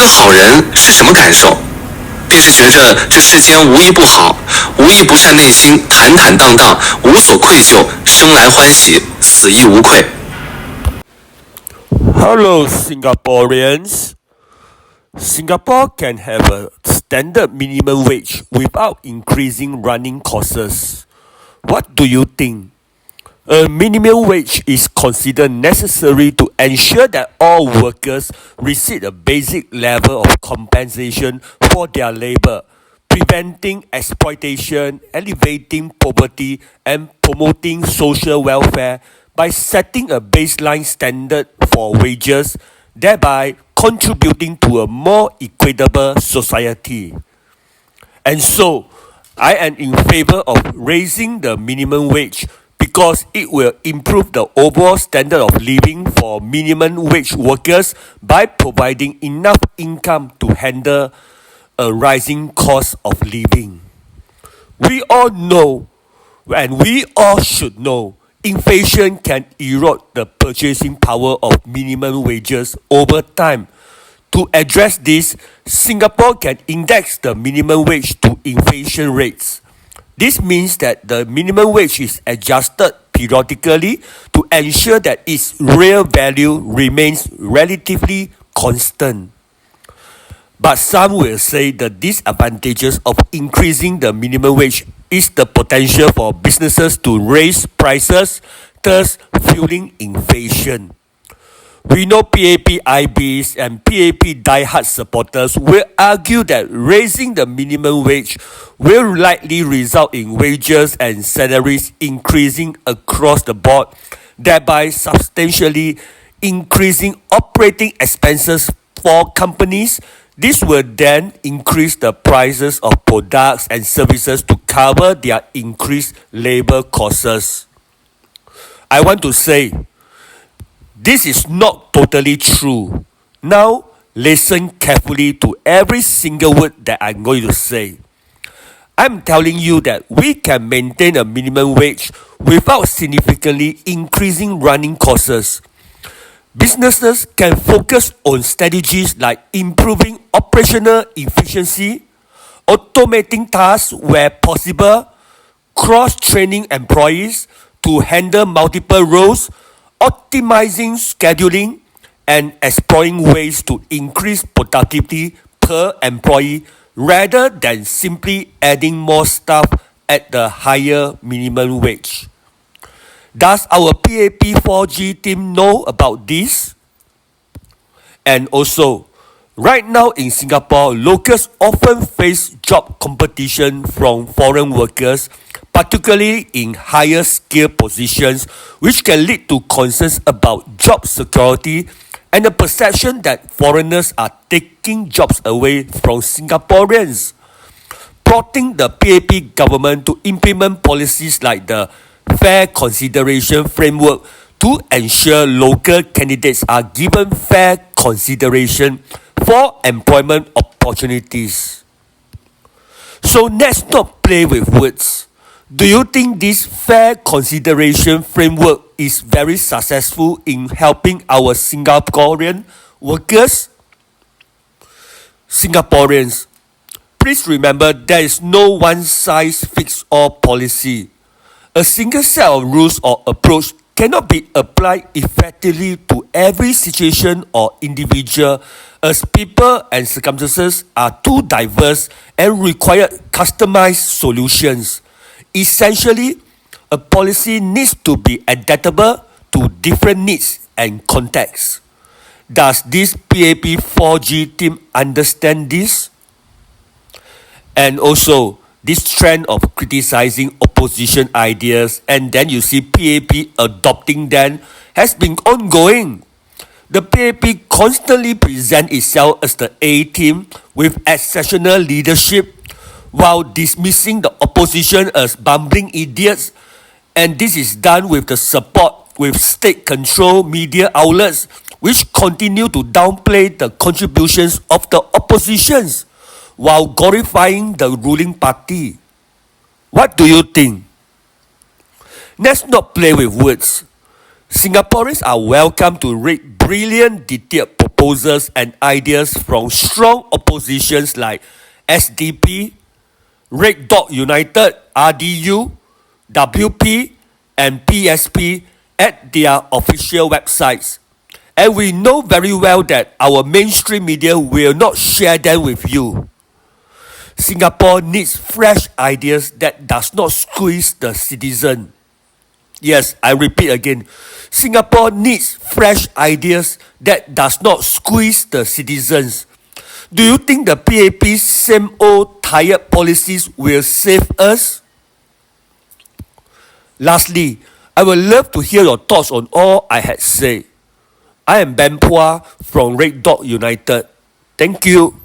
个好人是什么感受？便是觉着这世间无一不好，无一不善内心，坦坦荡荡，无所愧疚，生来欢喜，死亦无愧。Hello, Singaporeans. Singapore can have a standard minimum wage without increasing running costs. What do you think? A minimum wage is considered necessary to ensure that all workers receive a basic level of compensation for their labor, preventing exploitation, alleviating poverty, and promoting social welfare by setting a baseline standard for wages, thereby contributing to a more equitable society. And so, I am in favor of raising the minimum wage because it will improve the overall standard of living for minimum wage workers by providing enough income to handle a rising cost of living. We all know, and we all should know, inflation can erode the purchasing power of minimum wages over time. To address this, Singapore can index the minimum wage to inflation rates. This means that the minimum wage is adjusted periodically to ensure that its real value remains relatively constant. But some will say the disadvantages of increasing the minimum wage is the potential for businesses to raise prices, thus fueling inflation. We know PAP IBs and PAP diehard supporters will argue that raising the minimum wage will likely result in wages and salaries increasing across the board, thereby substantially increasing operating expenses for companies. This will then increase the prices of products and services to cover their increased labor costs. I want to say, this is not totally true. Now, listen carefully to every single word that I'm going to say. I'm telling you that we can maintain a minimum wage without significantly increasing running costs. Businesses can focus on strategies like improving operational efficiency, automating tasks where possible, cross-training employees to handle multiple roles, optimizing scheduling, and exploring ways to increase productivity per employee rather than simply adding more staff at the higher minimum wage. Does our PAP 4G team know about this? And also, right now in Singapore, locals often face job competition from foreign workers, particularly in higher skill positions, which can lead to concerns about job security and the perception that foreigners are taking jobs away from Singaporeans. Prompting the PAP government to implement policies like the Fair Consideration Framework to ensure local candidates are given fair consideration for employment opportunities. So let's not play with words. Do you think this Fair Consideration Framework is very successful in helping our Singaporean workers? Singaporeans, please remember there is no one-size-fits-all policy. A single set of rules or approach cannot be applied effectively to every situation or individual, as people and circumstances are too diverse and require customized solutions. Essentially, a policy needs to be adaptable to different needs and contexts. Does this PAP 4G team understand this? And also, this trend of criticizing opposition ideas and then you see PAP adopting them has been ongoing. The PAP constantly presents itself as the A team with exceptional leadership while dismissing the opposition as bumbling idiots, and this is done with the support with state-controlled media outlets which continue to downplay the contributions of the oppositions while glorifying the ruling party. What do you think? Let's not play with words. Singaporeans are welcome to read brilliant detailed proposals and ideas from strong oppositions like SDP, Red Dot United, RDU, WP, and PSP at their official websites. And we know very well that our mainstream media will not share them with you. Singapore needs fresh ideas that does not squeeze the citizen. Yes, I repeat again. Singapore needs fresh ideas that does not squeeze the citizens. Do you think the PAP's same old tired policies will save us? Lastly, I would love to hear your thoughts on all I had said. I am Puah from Red Dot United. Thank you.